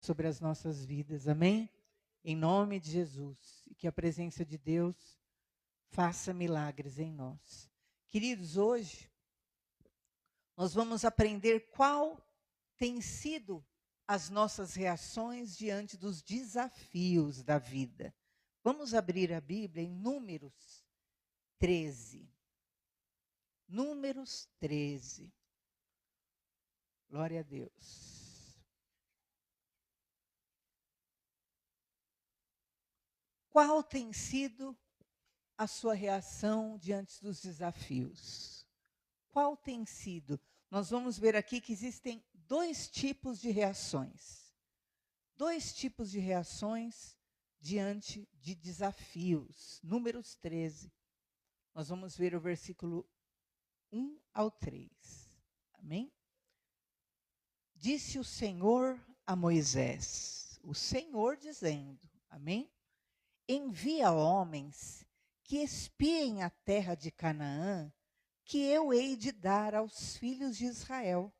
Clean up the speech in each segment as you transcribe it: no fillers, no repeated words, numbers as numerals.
sobre as nossas vidas, amém? Em nome de Jesus, e que a presença de Deus faça milagres em nós. Queridos, hoje nós vamos aprender qual tem sido as nossas reações diante dos desafios da vida. Vamos abrir a Bíblia em Números 13. Números 13. Glória a Deus. Qual tem sido a sua reação diante dos desafios? Qual tem sido? Nós vamos ver aqui que existem dois tipos de reações. Dois tipos de reações diante de desafios. Números 13. Nós vamos ver o versículo 1 ao 3. Amém? Disse o Senhor a Moisés, o Senhor dizendo, amém? Envia homens que espiem a terra de Canaã, que eu hei de dar aos filhos de Israel.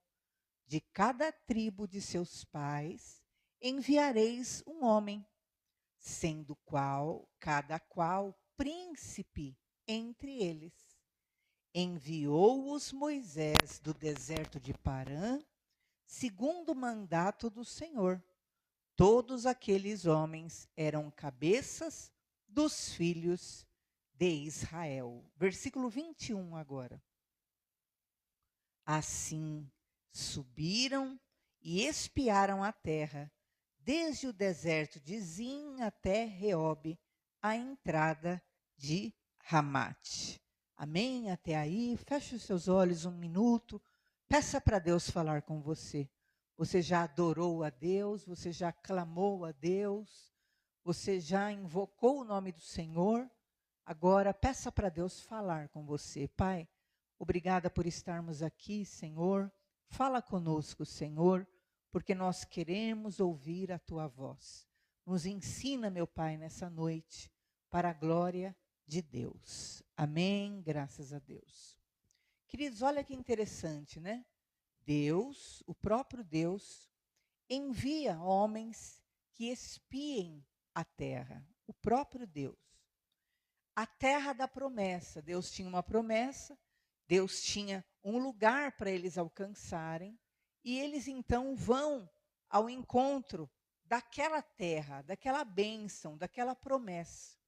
De cada tribo de seus pais enviareis um homem, sendo cada qual príncipe entre eles. Enviou-os Moisés do deserto de Parã, segundo o mandato do Senhor. Todos aqueles homens eram cabeças dos filhos de Israel. Versículo 21 agora. Assim subiram e espiaram a terra, desde o deserto de Zim até Reobe, a entrada de Ramate. Amém? Até aí, feche os seus olhos um minuto, peça para Deus falar com você. Você já adorou a Deus, você já clamou a Deus, você já invocou o nome do Senhor. Agora, peça para Deus falar com você. Pai, obrigada por estarmos aqui, Senhor. Fala conosco, Senhor, porque nós queremos ouvir a Tua voz. Nos ensina, meu Pai, nessa noite, para a glória de Deus. Amém, graças a Deus. Queridos, olha que interessante, né? Deus, o próprio Deus, envia homens que espiem a terra. O próprio Deus. A terra da promessa. Deus tinha uma promessa, Deus tinha um lugar para eles alcançarem, e eles então vão ao encontro daquela terra, daquela bênção, daquela promessa.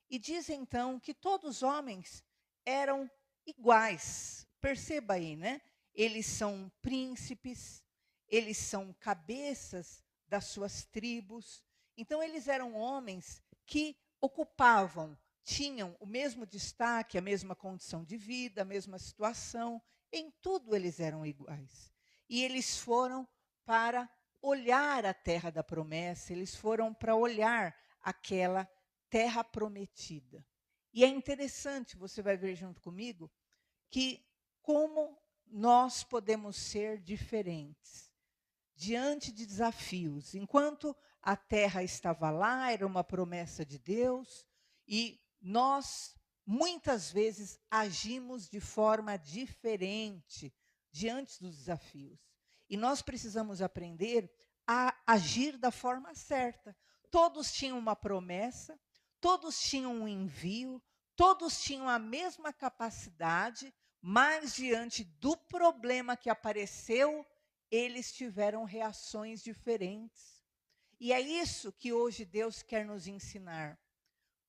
E diz então que todos os homens eram iguais. Perceba aí, né? Eles são príncipes, eles são cabeças das suas tribos. Então, eles eram homens que ocupavam, tinham o mesmo destaque, a mesma condição de vida, a mesma situação. Em tudo eles eram iguais. E eles foram para olhar a terra da promessa, eles foram para olhar aquela terra prometida. E é interessante, você vai ver junto comigo, que como nós podemos ser diferentes diante de desafios. Enquanto a terra estava lá, era uma promessa de Deus, e nós muitas vezes agimos de forma diferente diante dos desafios. E nós precisamos aprender a agir da forma certa. Todos tinham uma promessa, todos tinham um envio, todos tinham a mesma capacidade, mas diante do problema que apareceu, eles tiveram reações diferentes. E é isso que hoje Deus quer nos ensinar.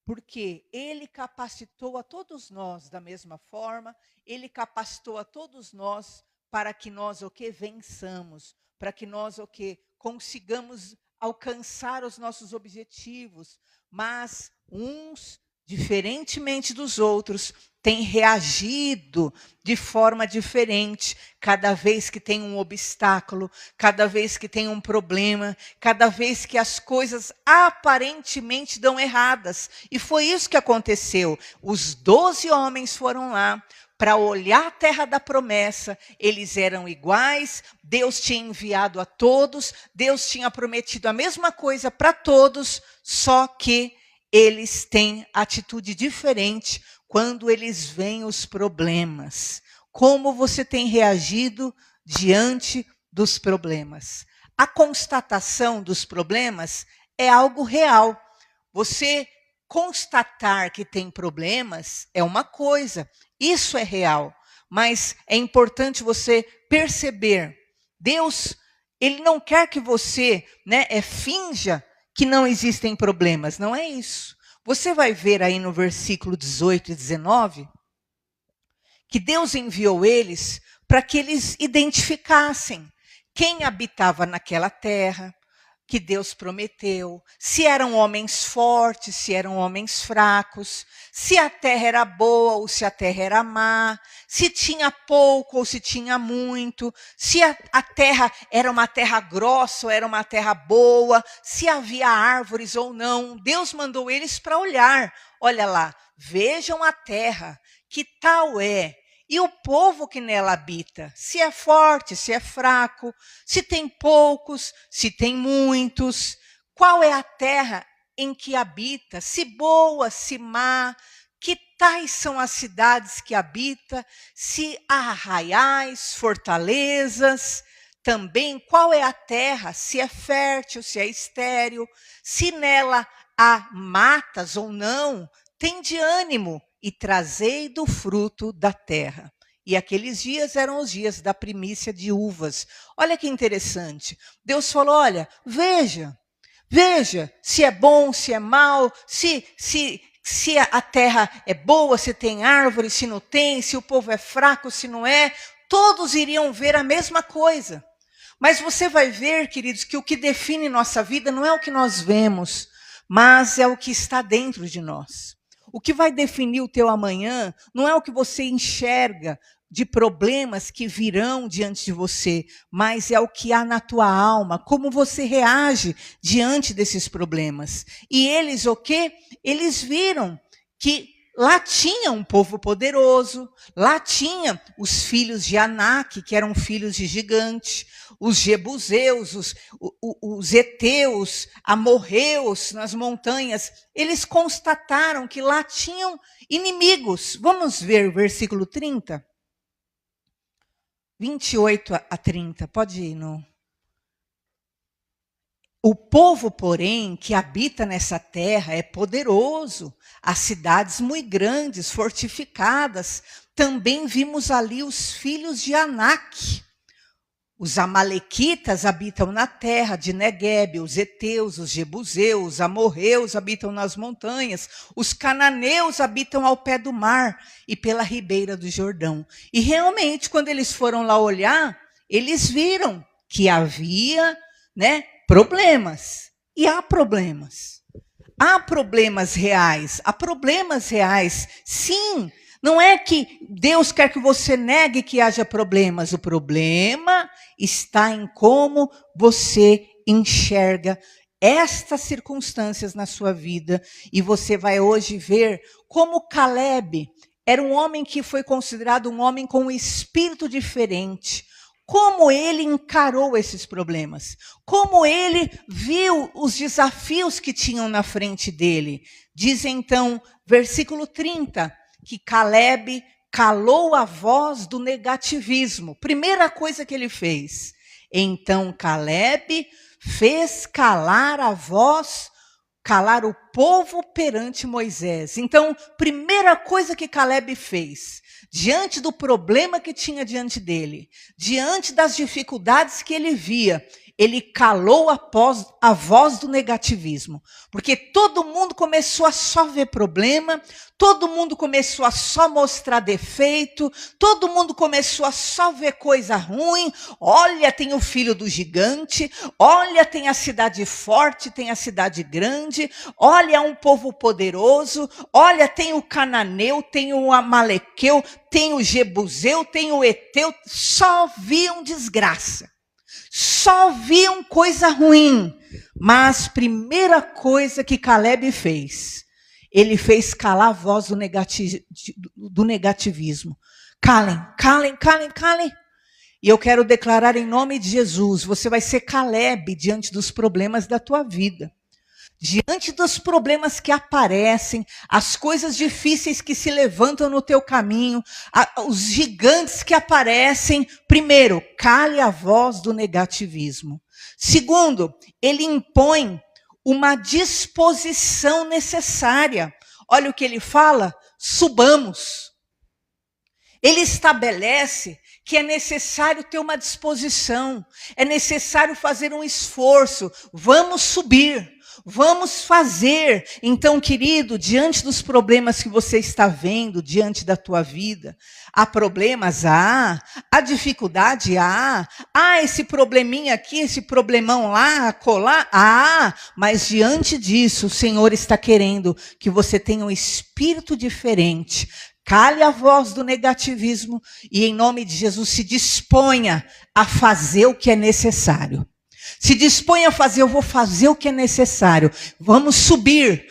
Porque Ele capacitou a todos nós da mesma forma, Ele capacitou a todos nós para que nós o que vençamos, para que nós o que consigamos alcançar os nossos objetivos. Mas uns, diferentemente dos outros, têm reagido de forma diferente cada vez que tem um obstáculo, cada vez que tem um problema, cada vez que as coisas aparentemente dão erradas. E foi isso que aconteceu. Os 12 homens foram lá para olhar a terra da promessa. Eles eram iguais, Deus tinha enviado a todos, Deus tinha prometido a mesma coisa para todos, só que eles têm atitude diferente quando eles veem os problemas. Como você tem reagido diante dos problemas? a constatação dos problemas é algo real. Você constatar que tem problemas é uma coisa, isso é real. Mas é importante você perceber, Deus, Ele não quer que você finja que não existem problemas, não é isso. Você vai ver aí no versículo 18 e 19, que Deus enviou eles para que eles identificassem quem habitava naquela terra, que Deus prometeu, se eram homens fortes, se eram homens fracos, se a terra era boa ou se a terra era má, se tinha pouco ou se tinha muito, se a terra era uma terra grossa ou era uma terra boa, se havia árvores ou não. Deus mandou eles para olhar. Olha lá, vejam a terra, que tal é? E o povo que nela habita, se é forte, se é fraco, se tem poucos, se tem muitos. Qual é a terra em que habita? Se boa, se má. Que tais são as cidades que habita? Se há arraiais, fortalezas. Também, qual é a terra? Se é fértil, se é estéril. Se nela há matas ou não. Tende ânimo e trazei do fruto da terra. E aqueles dias eram os dias da primícia de uvas. Olha que interessante. Deus falou, olha, veja se é bom, se é mal, se a terra é boa, se tem árvore, se não tem, se o povo é fraco, se não é. Todos iriam ver a mesma coisa. Mas você vai ver, queridos, que o que define nossa vida não é o que nós vemos, mas é o que está dentro de nós. O que vai definir o teu amanhã não é o que você enxerga de problemas que virão diante de você, mas é o que há na tua alma, como você reage diante desses problemas. E eles o quê? Eles viram que lá tinha um povo poderoso, lá tinha os filhos de Anak, que eram filhos de gigante, os jebuseus, os heteus, amorreus nas montanhas. Eles constataram que lá tinham inimigos. Vamos ver o versículo 30? 28 a 30, pode ir, não? O povo, porém, que habita nessa terra é poderoso, as cidades muito grandes, fortificadas. Também vimos ali os filhos de Anak. Os amalequitas habitam na terra de Neguebe, os heteus, os jebuseus, os amorreus habitam nas montanhas, os cananeus habitam ao pé do mar e pela ribeira do Jordão. E realmente, quando eles foram lá olhar, eles viram que havia, problemas. E há problemas. Há problemas reais. Há problemas reais, sim. Não é que Deus quer que você negue que haja problemas. O problema está em como você enxerga estas circunstâncias na sua vida. E você vai hoje ver como Caleb era um homem que foi considerado um homem com um espírito diferente. Como ele encarou esses problemas. Como ele viu os desafios que tinham na frente dele. Diz então, versículo 30... que Caleb calou a voz do negativismo. Primeira coisa que ele fez. Então Caleb fez calar a voz, calar o povo perante Moisés. Então, primeira coisa que Caleb fez, diante do problema que tinha diante dele, diante das dificuldades que ele via, ele calou a voz do negativismo. Porque todo mundo começou a só ver problema, todo mundo começou a só mostrar defeito, todo mundo começou a só ver coisa ruim. Olha, tem o filho do gigante, olha, tem a cidade forte, tem a cidade grande, olha, um povo poderoso, olha, tem o cananeu, tem o amalequeu, tem o jebuseu, tem o eteu, só viam desgraça. Só viam coisa ruim. Mas primeira coisa que Caleb fez, ele fez calar a voz do negativismo. Calem, calem, calem, calem. E eu quero declarar em nome de Jesus, você vai ser Caleb diante dos problemas da tua vida. Diante dos problemas que aparecem, as coisas difíceis que se levantam no teu caminho, os gigantes que aparecem, primeiro, cale a voz do negativismo. Segundo, ele impõe uma disposição necessária. Olha o que ele fala: subamos. Ele estabelece que é necessário ter uma disposição, é necessário fazer um esforço. Vamos subir, vamos fazer. Então, querido, diante dos problemas que você está vendo, diante da tua vida, há problemas, há dificuldade, há esse probleminha aqui, esse problemão lá, acolá, mas diante disso, o Senhor está querendo que você tenha um espírito diferente. Cale a voz do negativismo e, em nome de Jesus, se disponha a fazer o que é necessário. Se disponha a fazer, eu vou fazer o que é necessário. Vamos subir,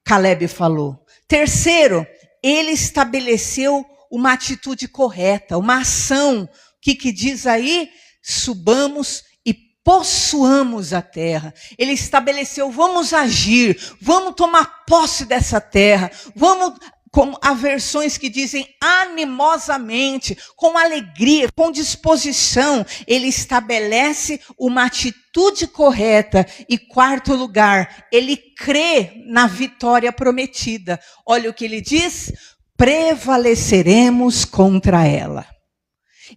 Caleb falou. Terceiro, ele estabeleceu uma atitude correta, uma ação. O que diz aí? Subamos e possuamos a terra. Ele estabeleceu, vamos agir, vamos tomar posse dessa terra, vamos... Como há versões que dizem animosamente, com alegria, com disposição. Ele estabelece uma atitude correta. E quarto lugar, ele crê na vitória prometida. Olha o que ele diz: prevaleceremos contra ela.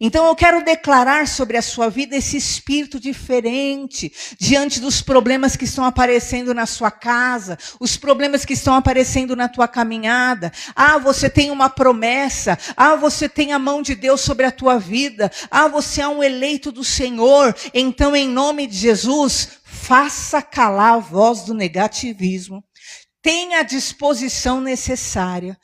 Então eu quero declarar sobre a sua vida esse espírito diferente, diante dos problemas que estão aparecendo na sua casa, os problemas que estão aparecendo na tua caminhada. Você tem uma promessa, você tem a mão de Deus sobre a tua vida, você é um eleito do Senhor. Então, em nome de Jesus, faça calar a voz do negativismo, tenha a disposição necessária,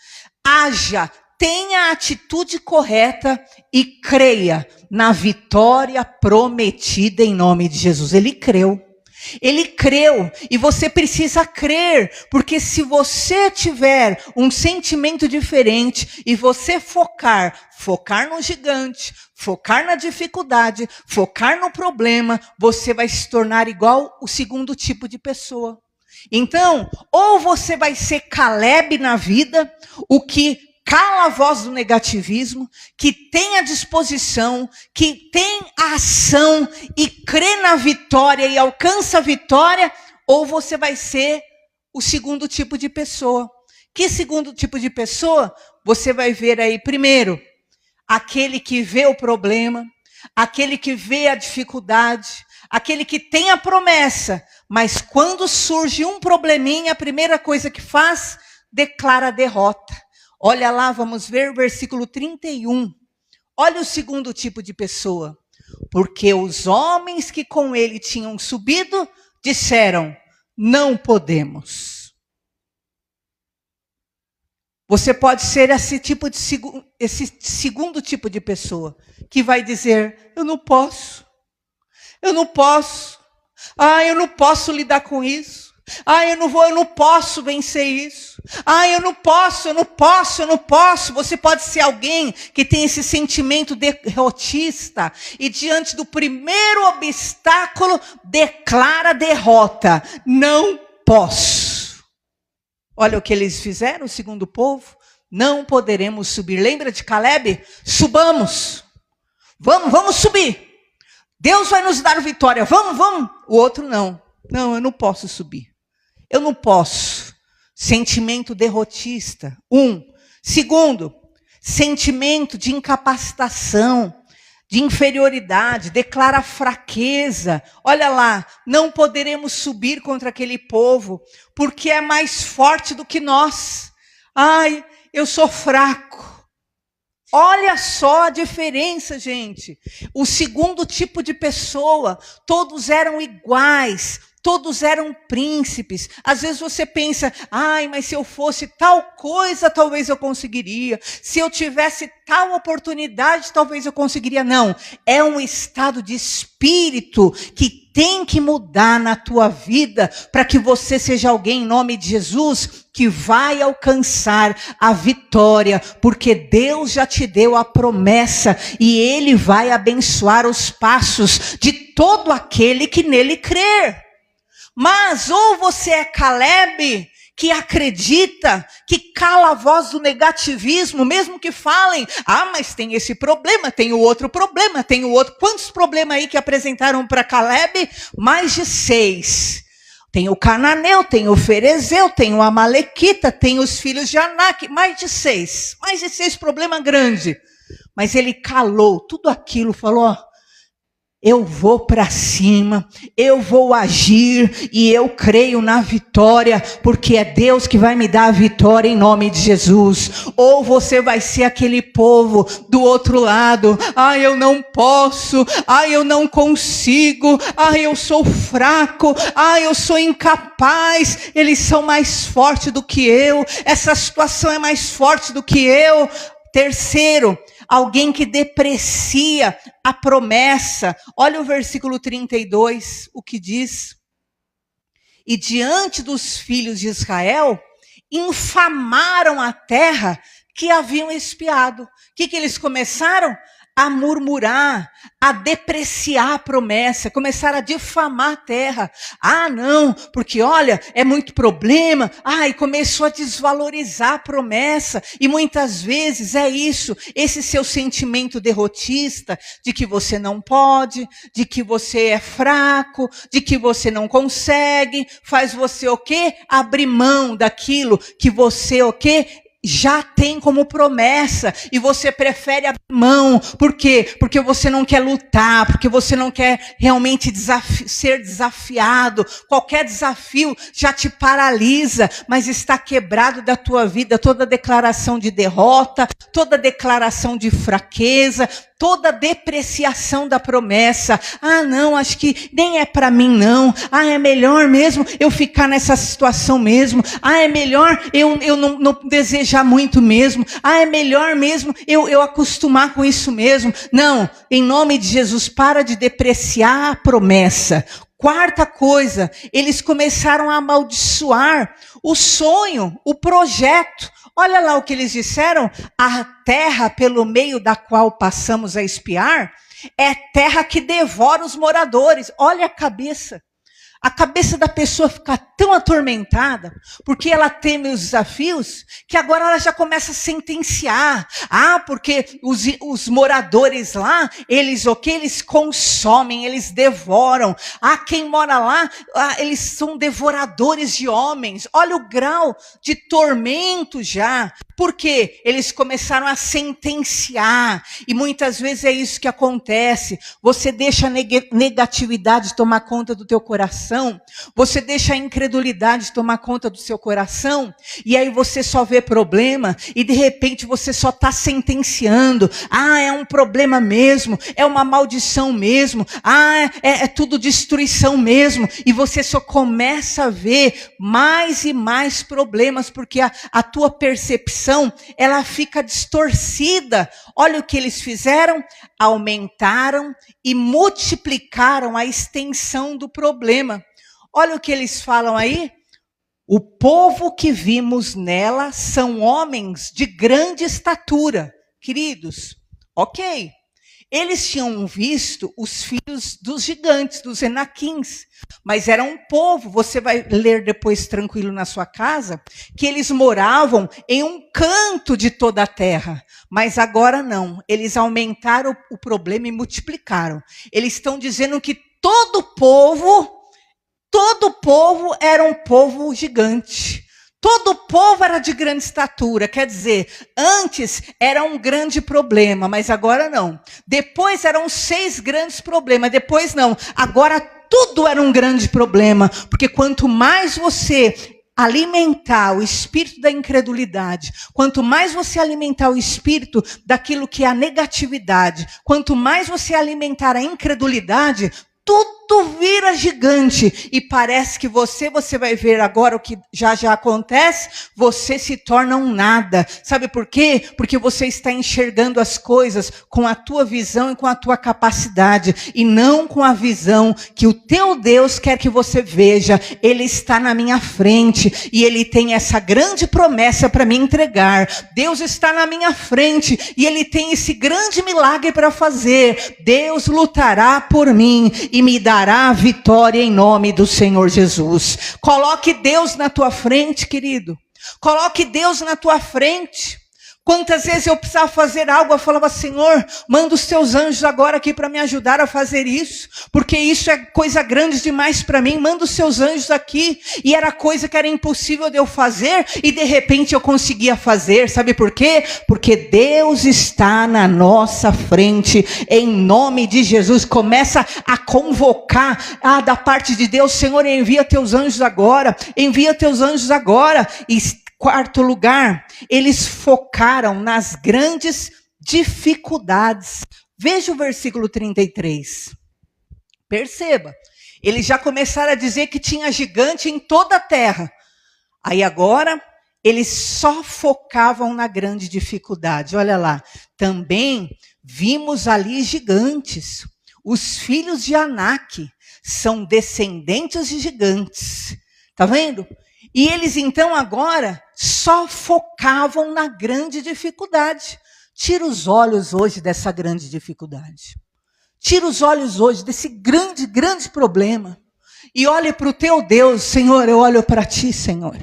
haja, tenha a atitude correta e creia na vitória prometida em nome de Jesus. Ele creu. Ele creu. E você precisa crer. Porque se você tiver um sentimento diferente e você focar no gigante, focar na dificuldade, focar no problema, você vai se tornar igual o segundo tipo de pessoa. Então, ou você vai ser Caleb na vida, o que cala a voz do negativismo, que tem a disposição, que tem a ação e crê na vitória e alcança a vitória, ou você vai ser o segundo tipo de pessoa. Que segundo tipo de pessoa? Você vai ver aí, primeiro, aquele que vê o problema, aquele que vê a dificuldade, aquele que tem a promessa, mas quando surge um probleminha, a primeira coisa que faz, declara a derrota. Olha lá, vamos ver o versículo 31. Olha o segundo tipo de pessoa. Porque os homens que com ele tinham subido, disseram, não podemos. Você pode ser esse segundo tipo de pessoa, que vai dizer, eu não posso. Eu não posso lidar com isso. Eu não posso vencer isso. Eu não posso. Você pode ser alguém que tem esse sentimento derrotista e diante do primeiro obstáculo declara derrota. Não posso. Olha o que eles fizeram, o segundo povo. Não poderemos subir. Lembra de Caleb? Subamos. Vamos subir. Deus vai nos dar vitória. Vamos. O outro não. Não, eu não posso subir. Eu não posso. Sentimento derrotista. Segundo, sentimento de incapacitação, de inferioridade, declara fraqueza. Olha lá, não poderemos subir contra aquele povo, porque é mais forte do que nós. Eu sou fraco. Olha só a diferença, gente. O segundo tipo de pessoa, todos eram iguais. Todos eram príncipes. Às vezes você pensa, mas se eu fosse tal coisa, talvez eu conseguiria. Se eu tivesse tal oportunidade, talvez eu conseguiria. Não, é um estado de espírito que tem que mudar na tua vida para que você seja alguém, em nome de Jesus, que vai alcançar a vitória, porque Deus já te deu a promessa e Ele vai abençoar os passos de todo aquele que nele crer. Mas ou você é Caleb, que acredita, que cala a voz do negativismo, mesmo que falem, mas tem esse problema, tem o outro problema, tem o outro. Quantos problemas aí que apresentaram para Caleb? Mais de 6. Tem o cananeu, tem o ferezeu, tem o amalequita, tem os filhos de Anak, mais de 6. Mais de 6 problemas grandes. Mas ele calou tudo aquilo, falou, eu vou para cima, eu vou agir e eu creio na vitória, porque é Deus que vai me dar a vitória em nome de Jesus. Ou você vai ser aquele povo do outro lado, eu não posso, eu não consigo, eu sou fraco, eu sou incapaz, eles são mais fortes do que eu, essa situação é mais forte do que eu. Terceiro, alguém que deprecia a promessa. Olha o versículo 32, o que diz. E diante dos filhos de Israel, infamaram a terra que haviam espiado. O que eles começaram? A murmurar, a depreciar a promessa, começaram a difamar a terra. Não, porque olha, é muito problema. E começou a desvalorizar a promessa. E muitas vezes é isso, esse seu sentimento derrotista, de que você não pode, de que você é fraco, de que você não consegue, faz você o quê? Abrir mão daquilo que você o quê? Já tem como promessa, e você prefere abrir mão. Por quê? Porque você não quer lutar, porque você não quer realmente ser desafiado. Qualquer desafio já te paralisa, mas está quebrado da tua vida toda declaração de derrota, toda declaração de fraqueza, toda depreciação da promessa. Não, acho que nem é para mim não. É melhor mesmo eu ficar nessa situação mesmo. É melhor eu não desejar muito mesmo. É melhor mesmo eu acostumar com isso mesmo. Não, em nome de Jesus, para de depreciar a promessa. Quarta coisa, eles começaram a amaldiçoar o sonho, o projeto. Olha lá o que eles disseram, a terra pelo meio da qual passamos a espiar é terra que devora os moradores. Olha a cabeça da pessoa fica tão atormentada, porque ela teme os desafios, que agora ela já começa a sentenciar. Porque os moradores lá, eles eles consomem, eles devoram. Quem mora lá, eles são devoradores de homens. Olha o grau de tormento já. Por quê? Eles começaram a sentenciar. E muitas vezes é isso que acontece. Você deixa a negatividade tomar conta do teu coração. Você deixa a incredulidade tomar conta do seu coração. E aí você só vê problema. E de repente você só está sentenciando. É um problema mesmo. É uma maldição mesmo. É tudo destruição mesmo. E você só começa a ver mais e mais problemas. Porque a tua percepção, ela fica distorcida. Olha o que eles fizeram. Aumentaram e multiplicaram a extensão do problema. Olha o que eles falam aí. O povo que vimos nela são homens de grande estatura. Queridos, ok. Eles tinham visto os filhos dos gigantes, dos Enaquins, mas era um povo, você vai ler depois tranquilo na sua casa, que eles moravam em um canto de toda a terra. Mas agora não, eles aumentaram o problema e multiplicaram. Eles estão dizendo que todo povo era um povo gigante. Todo povo era de grande estatura, quer dizer, antes era um grande problema, mas agora não. Depois eram 6 grandes problemas, depois não. Agora tudo era um grande problema, porque quanto mais você alimentar o espírito da incredulidade, quanto mais você alimentar o espírito daquilo que é a negatividade, quanto mais você alimentar a incredulidade, tudo vira gigante. E parece que você vai ver agora o que já acontece, você se torna um nada. Sabe por quê? Porque você está enxergando as coisas com a tua visão e com a tua capacidade, e não com a visão que o teu Deus quer que você veja. Ele está na minha frente e Ele tem essa grande promessa para me entregar. Deus está na minha frente e Ele tem esse grande milagre para fazer. Deus lutará por mim e me dará dará a vitória em nome do Senhor Jesus. Coloque Deus na tua frente, querido. Coloque Deus na tua frente. Quantas vezes eu precisava fazer algo, eu falava, Senhor, manda os teus anjos agora aqui para me ajudar a fazer isso, porque isso é coisa grande demais para mim, manda os seus anjos aqui, e era coisa que era impossível de eu fazer, e de repente eu conseguia fazer, sabe por quê? Porque Deus está na nossa frente, em nome de Jesus. Começa a convocar, da parte de Deus, Senhor, envia teus anjos agora, envia teus anjos agora. E quarto lugar, eles focaram nas grandes dificuldades. Veja o versículo 33. Perceba, eles já começaram a dizer que tinha gigante em toda a terra. Aí agora, eles só focavam na grande dificuldade. Olha lá, também vimos ali gigantes. Os filhos de Anak são descendentes de gigantes. Tá vendo? E eles então agora só focavam na grande dificuldade. Tira os olhos hoje dessa grande dificuldade. Tira os olhos hoje desse grande, grande problema. E olhe para o teu Deus. Senhor, eu olho para ti, Senhor.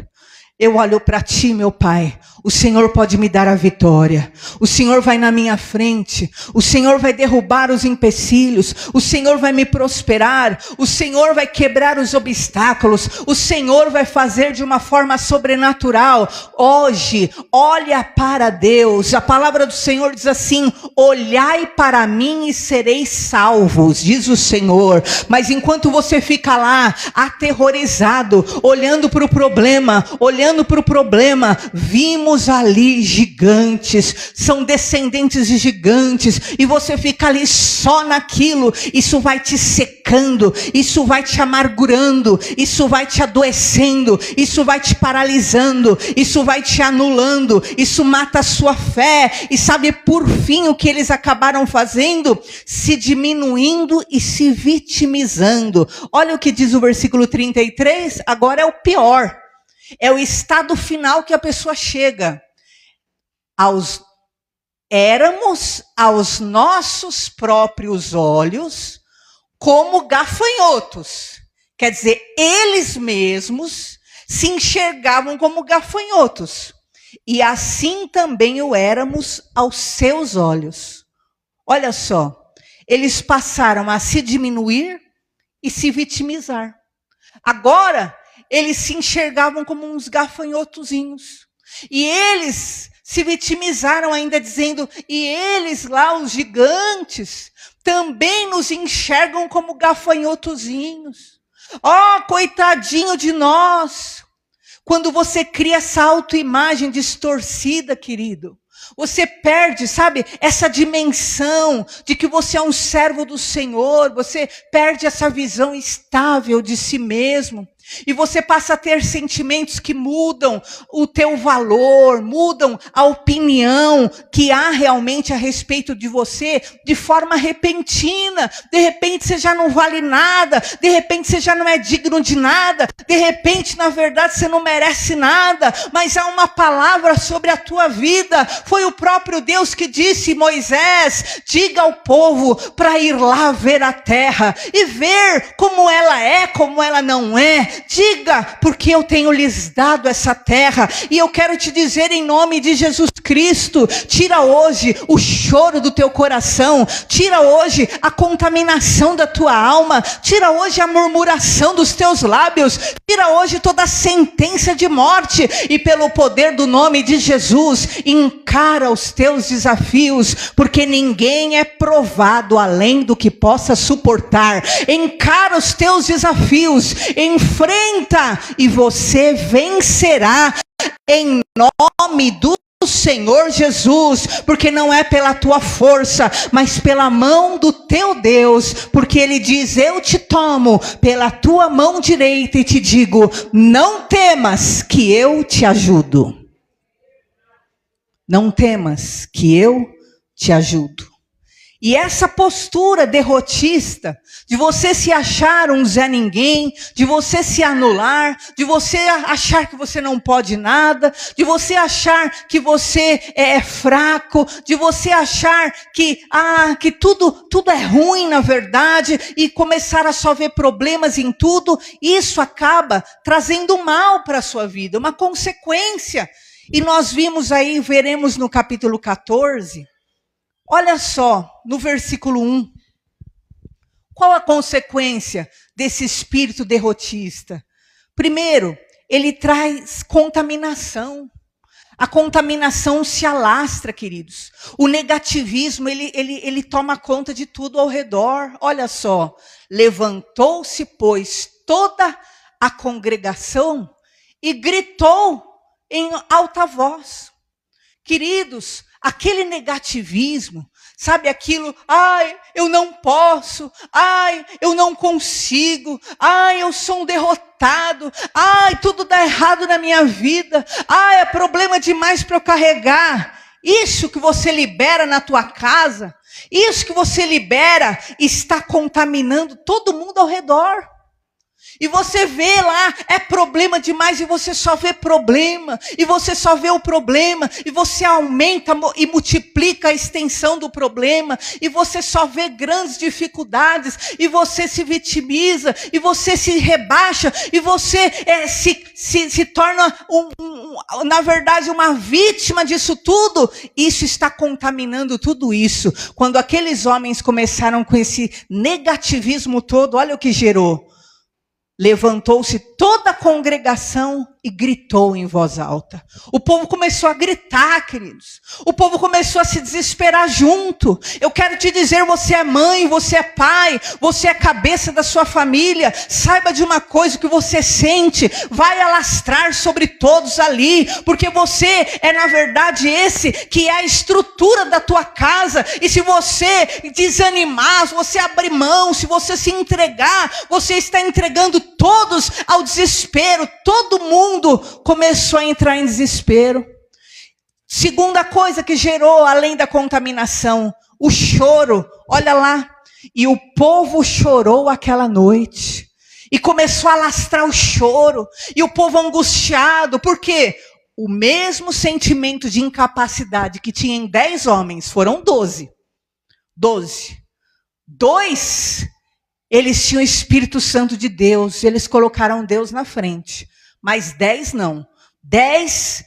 Eu olho para ti, meu Pai. O Senhor pode me dar a vitória. O Senhor vai na minha frente. O Senhor vai derrubar os empecilhos. O Senhor vai me prosperar. O Senhor vai quebrar os obstáculos. O Senhor vai fazer de uma forma sobrenatural. Hoje, olha para Deus. A palavra do Senhor diz assim: olhai para mim e sereis salvos, diz o Senhor. Mas enquanto você fica lá, aterrorizado, olhando para o problema, vimos ali gigantes, são descendentes de gigantes, e você fica ali só naquilo. Isso vai te secando, isso vai te amargurando, isso vai te adoecendo, isso vai te paralisando, isso vai te anulando, isso mata a sua fé. E sabe por fim o que eles acabaram fazendo? Se diminuindo e se vitimizando. Olha o que diz o versículo 33, agora é o pior. É o estado final que a pessoa chega. Éramos aos nossos próprios olhos como gafanhotos. Quer dizer, eles mesmos se enxergavam como gafanhotos. E assim também o éramos aos seus olhos. Olha só, eles passaram a se diminuir e se vitimizar. Agora, eles se enxergavam como uns gafanhotozinhos. E eles se vitimizaram ainda dizendo, e eles lá, os gigantes, também nos enxergam como gafanhotozinhos. Oh, coitadinho de nós. Quando você cria essa autoimagem distorcida, querido, você perde, sabe, essa dimensão de que você é um servo do Senhor. Você perde essa visão estável de si mesmo. E você passa a ter sentimentos que mudam o teu valor, mudam a opinião que há realmente a respeito de você de forma repentina. De repente você já não vale nada, de repente você já não é digno de nada, de repente, na verdade, você não merece nada, mas há uma palavra sobre a tua vida. Foi o próprio Deus que disse: Moisés, diga ao povo para ir lá ver a terra e ver como ela é, como ela não é. Diga, porque eu tenho lhes dado essa terra. E eu quero te dizer em nome de Jesus Cristo, tira hoje o choro do teu coração, tira hoje a contaminação da tua alma, tira hoje a murmuração dos teus lábios, tira hoje toda a sentença de morte, e pelo poder do nome de Jesus, encara os teus desafios, porque ninguém é provado além do que possa suportar. Encara os teus desafios, enfrenta, e você vencerá em nome do Senhor Jesus, porque não é pela tua força, mas pela mão do teu Deus, porque Ele diz: eu te tomo pela tua mão direita e te digo, não temas que eu te ajudo. Não temas que eu te ajudo. E essa postura derrotista, de você se achar um Zé Ninguém, de você se anular, de você achar que você não pode nada, de você achar que você é fraco, de você achar que tudo é ruim na verdade, e começar a só ver problemas em tudo, isso acaba trazendo mal para a sua vida, uma consequência. E nós veremos no capítulo 14, olha só, no versículo 1. Qual a consequência desse espírito derrotista? Primeiro, ele traz contaminação. A contaminação se alastra, queridos. O negativismo, ele toma conta de tudo ao redor. Olha só, levantou-se, pois, toda a congregação e gritou em alta voz. Queridos, aquele negativismo, sabe aquilo, eu não posso, eu não consigo, eu sou um derrotado, tudo dá errado na minha vida, é problema demais para eu carregar. Isso que você libera na tua casa, isso que você libera, está contaminando todo mundo ao redor. E você vê lá, é problema demais, e você só vê problema, e você só vê o problema, e você aumenta e multiplica a extensão do problema, e você só vê grandes dificuldades, e você se vitimiza, e você se rebaixa, e você se torna, na verdade, uma vítima disso tudo. Isso está contaminando tudo isso. Quando aqueles homens começaram com esse negativismo todo, olha o que gerou. Levantou-se toda a congregação e gritou em voz alta. O povo começou a gritar, queridos. O povo começou a se desesperar junto. Eu quero te dizer, você é mãe, você é pai, você é cabeça da sua família. Saiba de uma coisa, que você sente vai alastrar sobre todos ali, porque você é, na verdade, esse que é a estrutura da tua casa. E se você desanimar, se você abrir mão, se você se entregar, você está entregando todos ao desespero. Todo mundo começou a entrar em desespero. Segunda coisa que gerou, além da contaminação, o choro. Olha lá. E o povo chorou aquela noite. E começou a alastrar o choro. E o povo angustiado. Por quê? O mesmo sentimento de incapacidade que tinha em 10 homens, foram 12. 12. 2, eles tinham o Espírito Santo de Deus. Eles colocaram Deus na frente. Mas 10 não. 10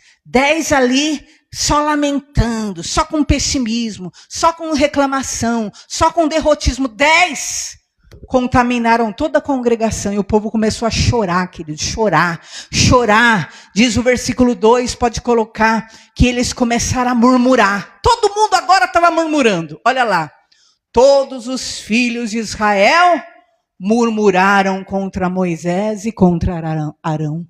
ali só lamentando, só com pessimismo, só com reclamação, só com derrotismo. 10 contaminaram toda a congregação e o povo começou a chorar, querido, chorar. Diz o versículo 2, pode colocar, que eles começaram a murmurar. Todo mundo agora estava murmurando. Olha lá. Todos os filhos de Israel murmuraram contra Moisés e contra Arão.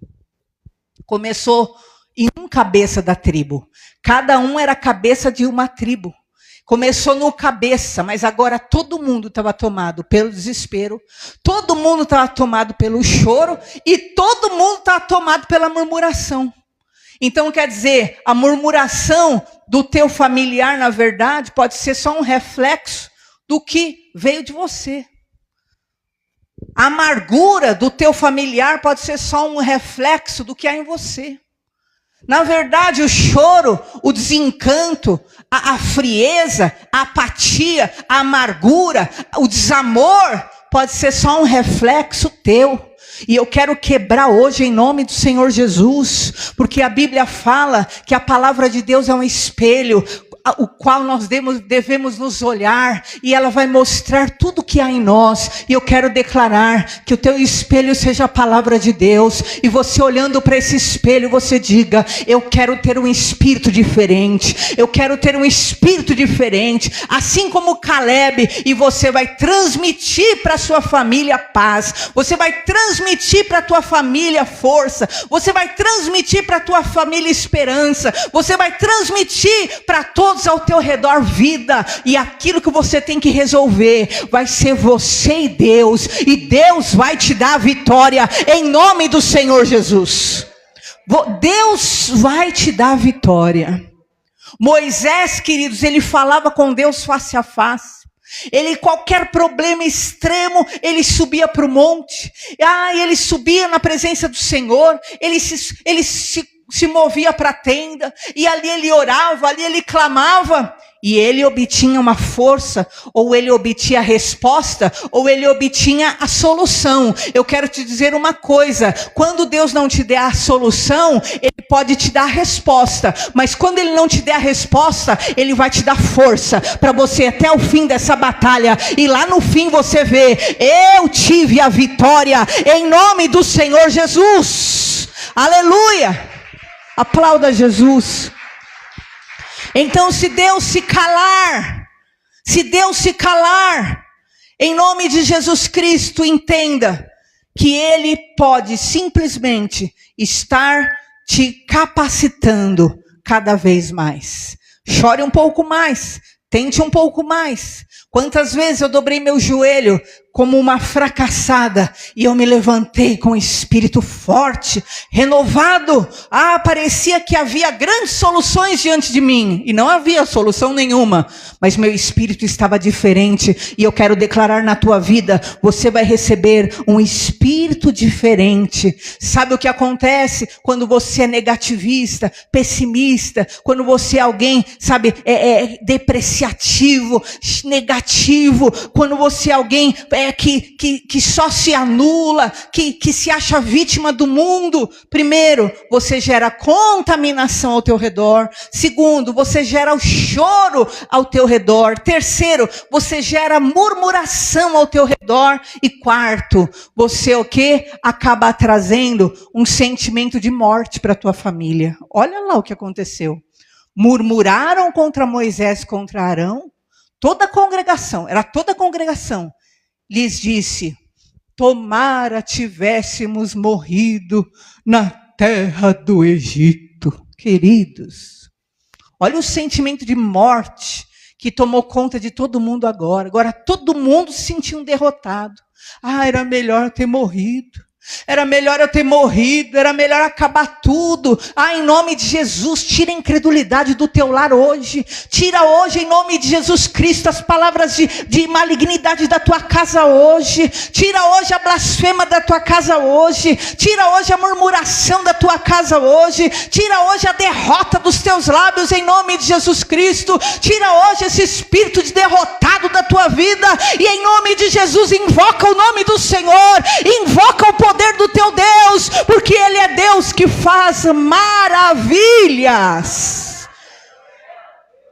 Começou em um cabeça da tribo. Cada um era cabeça de uma tribo. Começou no cabeça, mas agora todo mundo estava tomado pelo desespero. Todo mundo estava tomado pelo choro. E todo mundo estava tomado pela murmuração. Então, quer dizer, a murmuração do teu familiar, na verdade, pode ser só um reflexo do que veio de você. A amargura do teu familiar pode ser só um reflexo do que há em você. Na verdade, o choro, o desencanto, a frieza, a apatia, a amargura, o desamor, pode ser só um reflexo teu. E eu quero quebrar hoje em nome do Senhor Jesus, porque a Bíblia fala que a palavra de Deus é um espelho, o qual nós devemos nos olhar, e ela vai mostrar tudo que há em nós. E eu quero declarar que o teu espelho seja a palavra de Deus, e você olhando para esse espelho, você diga: eu quero ter um espírito diferente, eu quero ter um espírito diferente, assim como Caleb. E você vai transmitir para a sua família paz, você vai transmitir para a tua família força, você vai transmitir para a tua família esperança, você vai transmitir para todos ao teu redor vida. E aquilo que você tem que resolver vai ser você e Deus vai te dar a vitória em nome do Senhor Jesus. Deus vai te dar a vitória. Moisés, queridos, ele falava com Deus face a face. Ele, qualquer problema extremo, ele subia para o monte. Ele subia na presença do Senhor. Ele se movia para a tenda. E ali ele orava, ali ele clamava. E ele obtinha uma força, ou ele obtinha a resposta, ou ele obtinha a solução. Eu quero te dizer uma coisa: quando Deus não te der a solução, Ele pode te dar a resposta. Mas quando Ele não te der a resposta, Ele vai te dar força para você até o fim dessa batalha. E lá no fim você vê: eu tive a vitória em nome do Senhor Jesus. Aleluia! Aplauda Jesus. Então, se Deus se calar, em nome de Jesus Cristo, entenda que Ele pode simplesmente estar te capacitando cada vez mais. Chore um pouco mais, tente um pouco mais. Quantas vezes eu dobrei meu joelho como uma fracassada e eu me levantei com o espírito forte, renovado. Parecia que havia grandes soluções diante de mim e não havia solução nenhuma, mas meu espírito estava diferente. E eu quero declarar na tua vida: você vai receber um espírito diferente. Sabe o que acontece quando você é negativista, pessimista, quando você é alguém, depreciativo, negativo, quando você é alguém que só se anula, que se acha vítima do mundo? Primeiro, você gera contaminação ao teu redor. Segundo, você gera o choro ao teu redor. Terceiro, você gera murmuração ao teu redor. E quarto, você acaba trazendo um sentimento de morte para a tua família. Olha lá o que aconteceu. Murmuraram contra Moisés, contra Arão. Toda a congregação, lhes disse: tomara tivéssemos morrido na terra do Egito. Queridos, olha o sentimento de morte que tomou conta de todo mundo agora. Agora todo mundo se sentiu um derrotado. Era melhor ter morrido. Era melhor eu ter morrido, era melhor acabar tudo. Em nome de Jesus, tira a incredulidade do teu lar hoje. Tira hoje, em nome de Jesus Cristo, as palavras de malignidade da tua casa hoje. Tira hoje a blasfema da tua casa hoje. Tira hoje a murmuração da tua casa hoje. Tira hoje a derrota dos teus lábios, em nome de Jesus Cristo. Tira hoje esse espírito de derrotado da tua vida. E em nome de Jesus, invoca o nome do Senhor. Invoca o poder do teu Deus, porque Ele é Deus que faz maravilhas.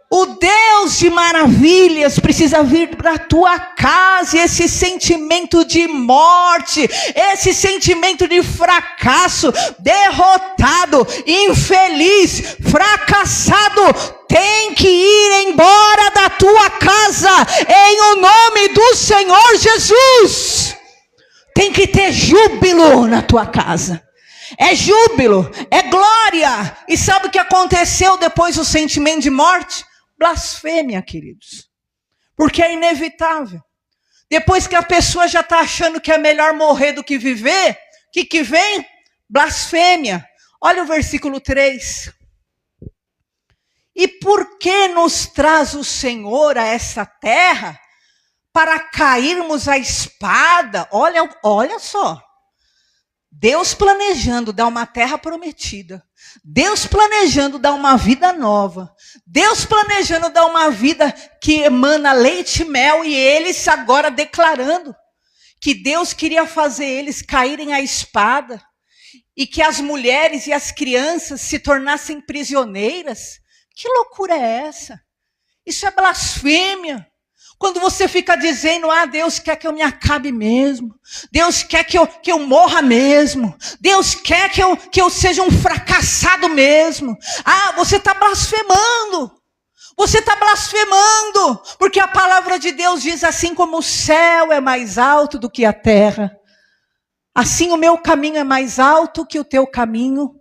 O Deus de maravilhas precisa vir para a tua casa. E esse sentimento de morte, esse sentimento de fracasso, derrotado, infeliz, fracassado, tem que ir embora da tua casa, em o nome do Senhor Jesus. Tem que ter júbilo na tua casa. É júbilo, é glória. E sabe o que aconteceu depois do sentimento de morte? Blasfêmia, queridos. Porque é inevitável. Depois que a pessoa já está achando que é melhor morrer do que viver, o que vem? Blasfêmia. Olha o versículo 3. E por que nos traz o Senhor a essa terra? Para cairmos à espada. Olha só. Deus planejando dar uma terra prometida. Deus planejando dar uma vida nova. Deus planejando dar uma vida que emana leite e mel. E eles agora declarando que Deus queria fazer eles caírem à espada. E que as mulheres e as crianças se tornassem prisioneiras. Que loucura é essa? Isso é blasfêmia. Quando você fica dizendo: Deus quer que eu me acabe mesmo. Deus quer que eu morra mesmo. Deus quer que eu seja um fracassado mesmo. Você está blasfemando. Você está blasfemando. Porque a palavra de Deus diz: assim como o céu é mais alto do que a terra, assim o meu caminho é mais alto que o teu caminho.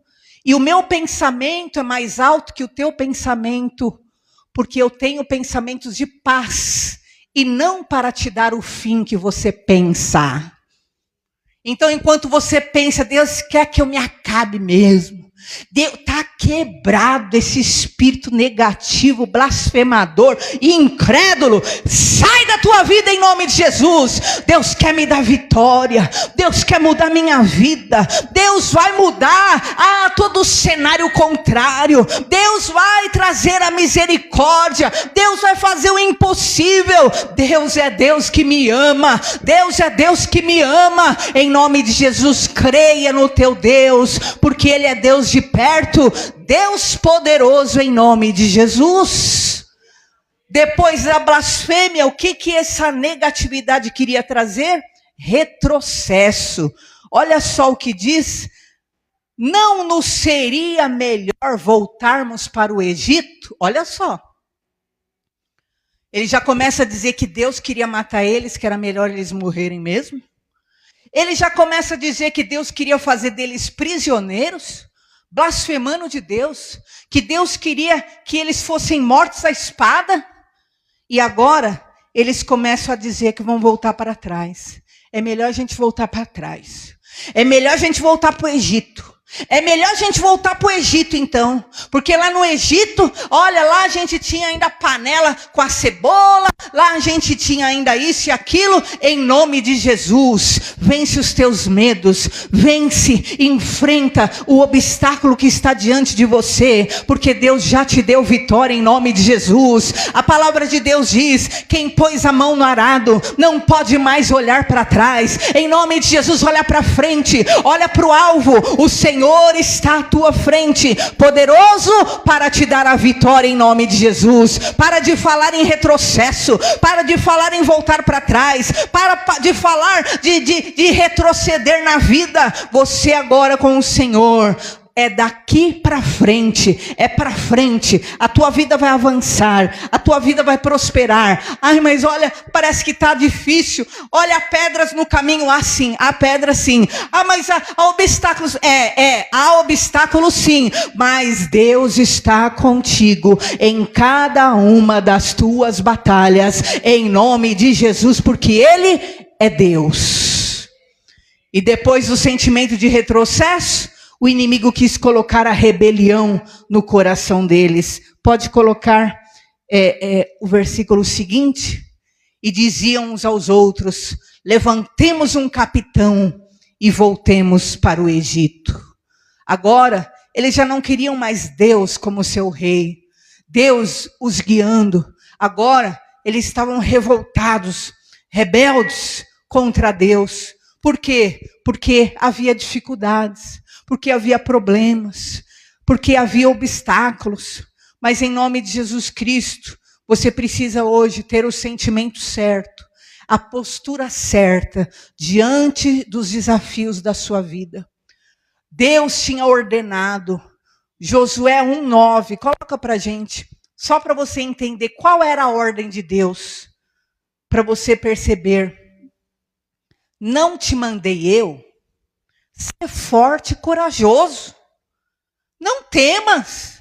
E o meu pensamento é mais alto que o teu pensamento. Porque eu tenho pensamentos de paz. E não para te dar o fim que você pensa. Então, enquanto você pensa: Deus quer que eu me acabe mesmo. Deus está quebrado esse espírito negativo, blasfemador e incrédulo. Sai da tua vida em nome de Jesus. Deus quer me dar vitória. Deus quer mudar minha vida. Deus vai mudar todo o cenário contrário. Deus vai trazer a misericórdia. Deus vai fazer o impossível. Deus é Deus que me ama. Deus é Deus que me ama. Em nome de Jesus, creia no teu Deus, porque Ele é Deus de perto, Deus poderoso, em nome de Jesus. Depois da blasfêmia, o que essa negatividade queria trazer? Retrocesso. Olha só o que diz: não nos seria melhor voltarmos para o Egito? Olha só. Ele já começa a dizer que Deus queria matar eles, que era melhor eles morrerem mesmo. Ele já começa a dizer que Deus queria fazer deles prisioneiros, blasfemando de Deus, que Deus queria que eles fossem mortos à espada. E agora eles começam a dizer que vão voltar para trás. É melhor a gente voltar para trás. É melhor a gente voltar para o Egito. É melhor a gente voltar para o Egito então, porque lá no Egito, olha, lá a gente tinha ainda panela com a cebola, lá a gente tinha ainda isso e aquilo. Em nome de Jesus, vence os teus medos, vence, enfrenta o obstáculo que está diante de você, porque Deus já te deu vitória em nome de Jesus. A palavra de Deus diz: quem pôs a mão no arado não pode mais olhar para trás. Em nome de Jesus, olha para frente, olha para o alvo. O Senhor está à tua frente, poderoso para te dar a vitória em nome de Jesus. Para de falar em retrocesso, para de falar em voltar para trás, para de falar de retroceder na vida. Você agora com o Senhor, é daqui para frente, é para frente. A tua vida vai avançar, a tua vida vai prosperar. Ai, mas olha, parece que está difícil. Olha, pedras no caminho. Ah, sim, há pedras sim. Ah, mas há obstáculos. Há obstáculos sim. Mas Deus está contigo em cada uma das tuas batalhas, em nome de Jesus, porque Ele é Deus. E depois do sentimento de retrocesso, o inimigo quis colocar a rebelião no coração deles. Pode colocar o versículo seguinte. E diziam uns aos outros: levantemos um capitão e voltemos para o Egito. Agora, eles já não queriam mais Deus como seu rei, Deus os guiando. Agora, eles estavam revoltados, rebeldes contra Deus. Por quê? Porque havia dificuldades, porque havia problemas, porque havia obstáculos. Mas em nome de Jesus Cristo, você precisa hoje ter o sentimento certo, a postura certa diante dos desafios da sua vida. Deus tinha ordenado, Josué 1:9, coloca para a gente, só para você entender qual era a ordem de Deus, para você perceber. Não te mandei eu? Ser forte e corajoso. Não temas,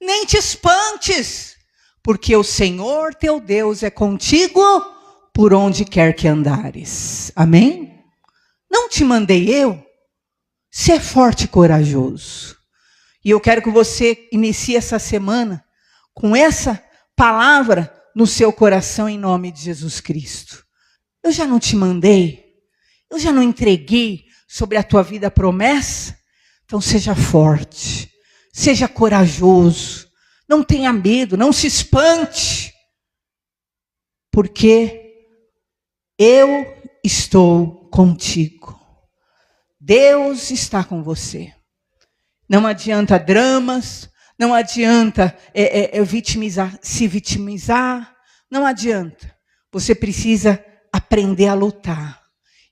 nem te espantes, porque o Senhor teu Deus é contigo por onde quer que andares. Amém? Não te mandei eu? Ser forte e corajoso. E eu quero que você inicie essa semana com essa palavra no seu coração em nome de Jesus Cristo. Eu já não te mandei? Eu já não entreguei sobre a tua vida a promessa? Então seja forte, seja corajoso, não tenha medo, não se espante, porque eu estou contigo. Deus está com você. Não adianta dramas, não adianta se vitimizar, não adianta. Você precisa aprender a lutar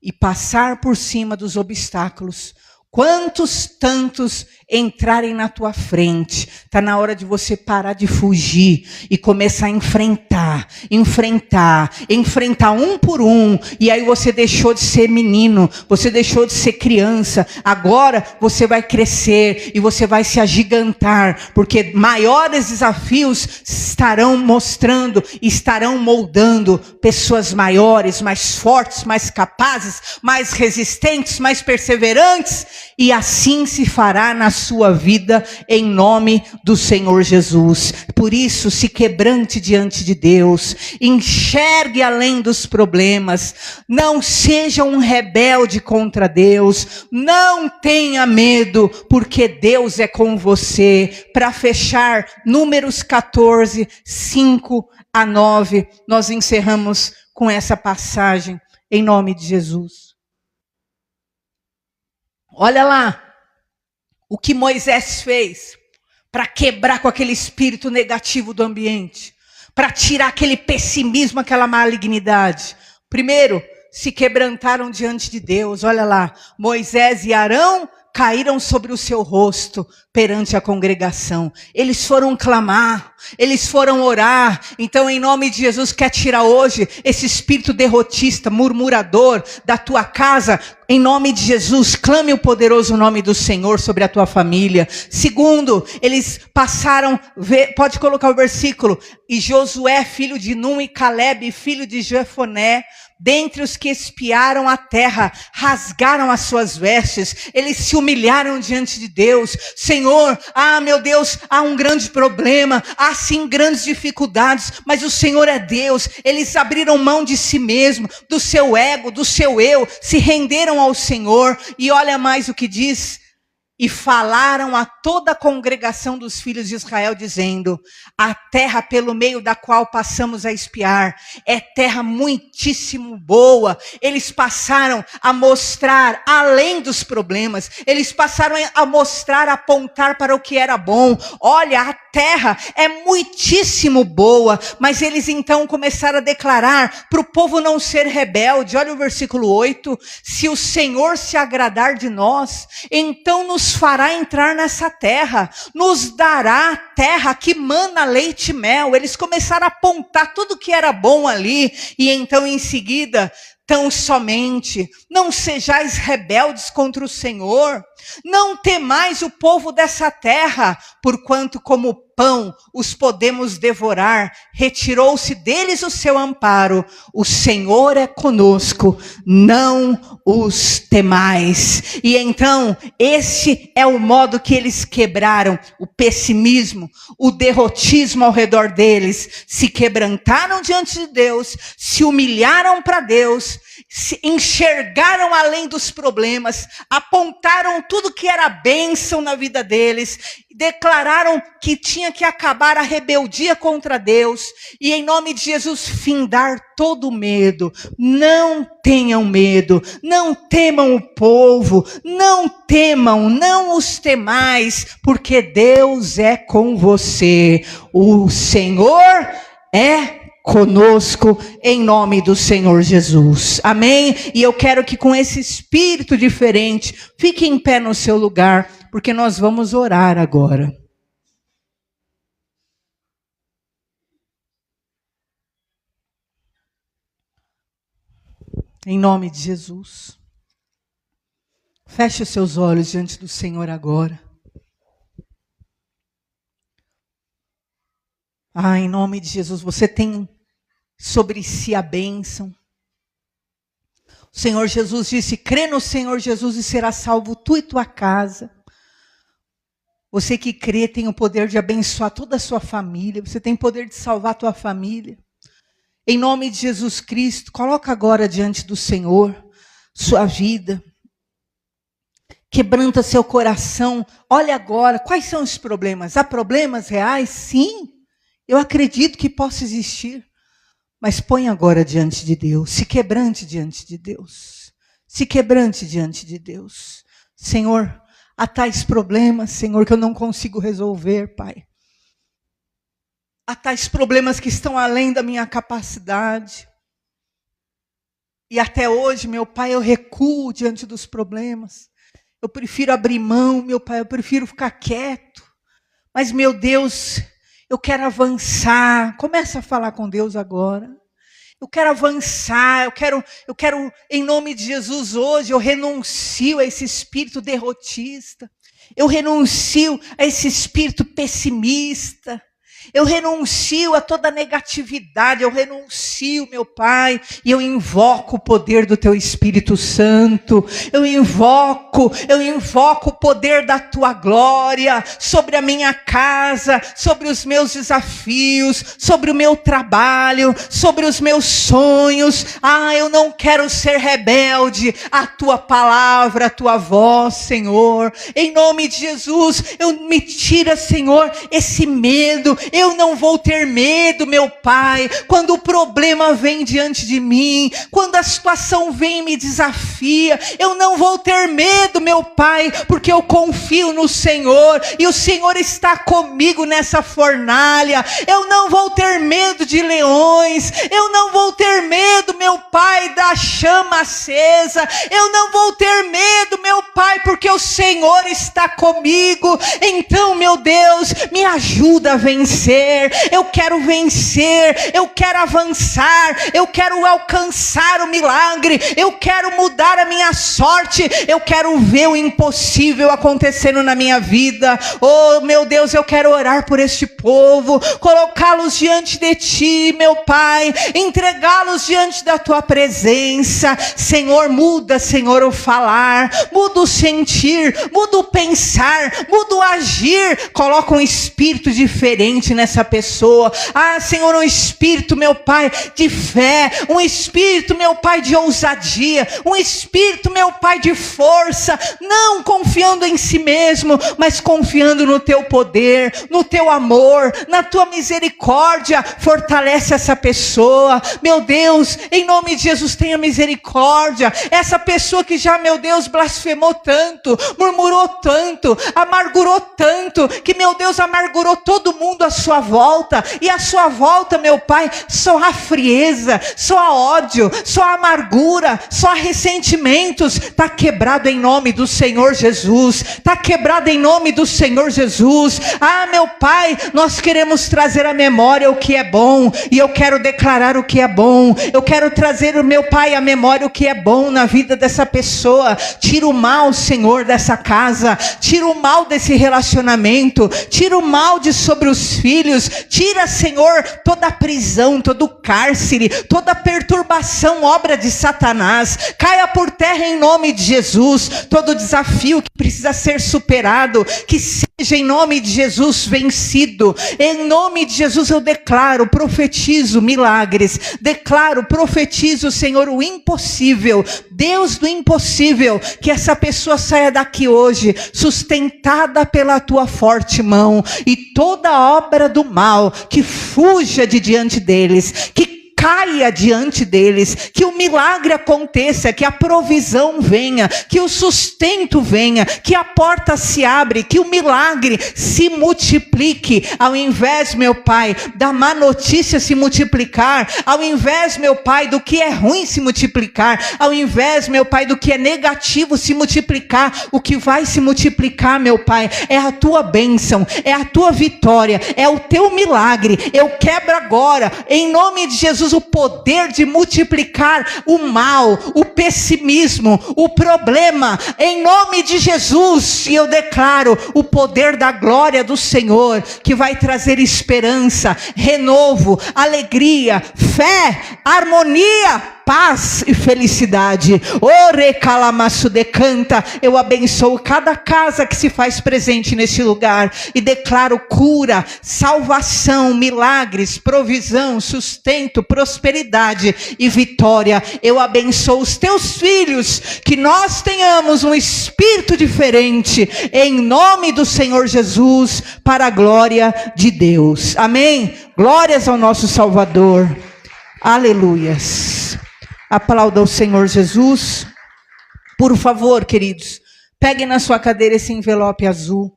e passar por cima dos obstáculos. Quantos tantos entrarem na tua frente, está na hora de você parar de fugir e começar a enfrentar. enfrentar um por um, e aí você deixou de ser menino, você deixou de ser criança, agora você vai crescer e você vai se agigantar, porque maiores desafios estarão mostrando, estarão moldando pessoas maiores, mais fortes, mais capazes, mais resistentes, mais perseverantes, e assim se fará na sua vida, em nome do Senhor Jesus. Por isso, se quebrante diante de Deus, enxergue além dos problemas, não seja um rebelde contra Deus, não tenha medo, porque Deus é com você. Para fechar, Números 14, 5 a 9, nós encerramos com essa passagem, em nome de Jesus. Olha lá, o que Moisés fez para quebrar com aquele espírito negativo do ambiente, para tirar aquele pessimismo, aquela malignidade. Primeiro, se quebrantaram diante de Deus. Olha lá, Moisés e Arão caíram sobre o seu rosto perante a congregação. Eles foram clamar, eles foram orar. Então, em nome de Jesus, quer tirar hoje esse espírito derrotista, murmurador da tua casa. Em nome de Jesus, clame o poderoso nome do Senhor sobre a tua família. Segundo, eles passaram, pode colocar o versículo, e Josué, filho de Num, e Caleb, filho de Jefoné, dentre os que espiaram a terra, rasgaram as suas vestes, eles se humilharam diante de Deus. Senhor, meu Deus, há um grande problema, há sim grandes dificuldades, mas o Senhor é Deus. Eles abriram mão de si mesmo, do seu ego, do seu eu, se renderam ao Senhor. E olha mais o que diz: e falaram a toda a congregação dos filhos de Israel, dizendo: a terra pelo meio da qual passamos a espiar é terra muitíssimo boa. Eles passaram a mostrar além dos problemas, eles passaram a mostrar, a apontar para o que era bom. Olha, a terra é muitíssimo boa. Mas eles então começaram a declarar para o povo não ser rebelde. Olha o versículo 8: se o Senhor se agradar de nós, então nos fará entrar nessa terra, nos dará terra que mana leite e mel. Eles começaram a apontar tudo que era bom ali, e então em seguida: tão somente não sejais rebeldes contra o Senhor, não temais o povo dessa terra, porquanto como pão os podemos devorar, retirou-se deles o seu amparo, o Senhor é conosco, não os temais. E então, esse é o modo que eles quebraram o pessimismo, o derrotismo ao redor deles. Se quebrantaram diante de Deus, se humilharam para Deus, se enxergaram além dos problemas, apontaram tudo que era bênção na vida deles, declararam que tinha que acabar a rebeldia contra Deus, e em nome de Jesus findar todo o medo. Não tenham medo, não temam o povo, não temam, não os temais, porque Deus é com você. O Senhor é conosco, em nome do Senhor Jesus. Amém? E eu quero que com esse espírito diferente, fique em pé no seu lugar, porque nós vamos orar agora. Em nome de Jesus. Feche os seus olhos diante do Senhor agora. Em nome de Jesus, você tem sobre si a bênção. O Senhor Jesus disse: crê no Senhor Jesus e será salvo tu e tua casa. Você que crê tem o poder de abençoar toda a sua família. Você tem poder de salvar a tua família. Em nome de Jesus Cristo, coloca agora diante do Senhor sua vida. Quebranta seu coração. Olha agora, quais são os problemas? Há problemas reais? Sim. Eu acredito que possa existir, mas põe agora diante de Deus, se quebrante diante de Deus, se quebrante diante de Deus. Senhor, há tais problemas, Senhor, que eu não consigo resolver, Pai. Há tais problemas que estão além da minha capacidade. E até hoje, meu Pai, eu recuo diante dos problemas. Eu prefiro abrir mão, meu Pai, eu prefiro ficar quieto. Mas, meu Deus, Eu quero avançar. Começa a falar com Deus agora. Eu quero avançar, eu quero, em nome de Jesus, hoje, eu renuncio a esse espírito derrotista. Eu renuncio a esse espírito pessimista. Eu renuncio a toda negatividade, eu renuncio, meu Pai, e eu invoco o poder do Teu Espírito Santo, eu invoco o poder da Tua glória sobre a minha casa, sobre os meus desafios, sobre o meu trabalho, sobre os meus sonhos. Eu não quero ser rebelde à Tua palavra, à Tua voz, Senhor. Em nome de Jesus, me tira, Senhor, esse medo. Eu não vou ter medo, meu Pai, quando o problema vem diante de mim, quando a situação vem e me desafia. Eu não vou ter medo, meu Pai, porque eu confio no Senhor, e o Senhor está comigo nessa fornalha. Eu não vou ter medo de leões, eu não vou ter medo, meu Pai, da chama acesa. Eu não vou ter medo, meu Pai, porque o Senhor está comigo. Então, meu Deus, me ajuda a vencer. Eu quero vencer, eu quero avançar, eu quero alcançar o milagre, eu quero mudar a minha sorte, eu quero ver o impossível acontecendo na minha vida. Oh, meu Deus, eu quero orar por este povo, colocá-los diante de Ti, meu Pai, entregá-los diante da Tua presença. Senhor, muda, Senhor, o falar, muda o sentir, muda o pensar, muda o agir. Coloca um espírito diferente nessa pessoa. Senhor, um espírito, meu Pai, de fé, um espírito, meu Pai, de ousadia, um espírito, meu Pai, de força, não confiando em si mesmo, mas confiando no Teu poder, no Teu amor, na Tua misericórdia. Fortalece essa pessoa, meu Deus, em nome de Jesus, tenha misericórdia. Essa pessoa que já, meu Deus, blasfemou tanto, murmurou tanto, amargurou tanto, que, meu Deus, amargurou todo mundo à sua volta, e à sua volta, meu Pai, só há frieza, só há ódio, só há amargura, só há ressentimentos. Está quebrado em nome do Senhor Jesus, está quebrado em nome do Senhor Jesus. Meu Pai, nós queremos trazer à memória o que é bom, e eu quero declarar o que é bom. Eu quero trazer, meu Pai, à memória o que é bom na vida dessa pessoa. Tira o mal, Senhor, dessa casa, tira o mal desse relacionamento, tira o mal de sobre os filhos, tira, Senhor, toda a prisão, todo o cárcere, toda a perturbação, obra de Satanás, caia por terra em nome de Jesus. Todo desafio que precisa ser superado, que seja em nome de Jesus vencido. Em nome de Jesus eu declaro, profetizo milagres, profetizo, Senhor, o impossível, Deus do impossível, que essa pessoa saia daqui hoje, sustentada pela Tua forte mão, e toda obra do mal que fuja de diante deles, que caia diante deles, que o milagre aconteça, que a provisão venha, que o sustento venha, que a porta se abre, que o milagre se multiplique, ao invés, meu Pai, da má notícia se multiplicar, ao invés, meu Pai, do que é ruim se multiplicar, ao invés, meu Pai, do que é negativo se multiplicar. O que vai se multiplicar, meu Pai, é a Tua bênção, é a Tua vitória, é o Teu milagre. Eu quebro agora, em nome de Jesus, o poder de multiplicar o mal, o pessimismo, o problema, em nome de Jesus. E eu declaro o poder da glória do Senhor, que vai trazer esperança, renovo, alegria, fé, harmonia, paz e felicidade. Ore calamaço decanta. Eu abençoo cada casa que se faz presente nesse lugar e declaro cura, salvação, milagres, provisão, sustento, prosperidade e vitória. Eu abençoo os Teus filhos, que nós tenhamos um espírito diferente, em nome do Senhor Jesus, para a glória de Deus. Amém? Glórias ao nosso Salvador. Aleluias. Aplauda o Senhor Jesus. Por favor, queridos, peguem na sua cadeira esse envelope azul.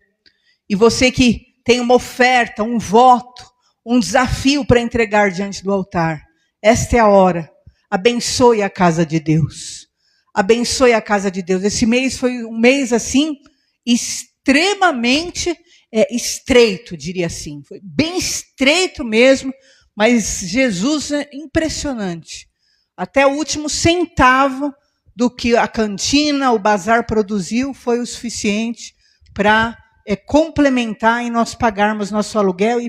E você que tem uma oferta, um voto, um desafio para entregar diante do altar, esta é a hora. Abençoe a casa de Deus. Abençoe a casa de Deus. Esse mês foi um mês assim, extremamente estreito, diria assim. Foi bem estreito mesmo, mas Jesus é impressionante. Até o último centavo do que a cantina, o bazar produziu foi o suficiente para complementar e nós pagarmos nosso aluguel e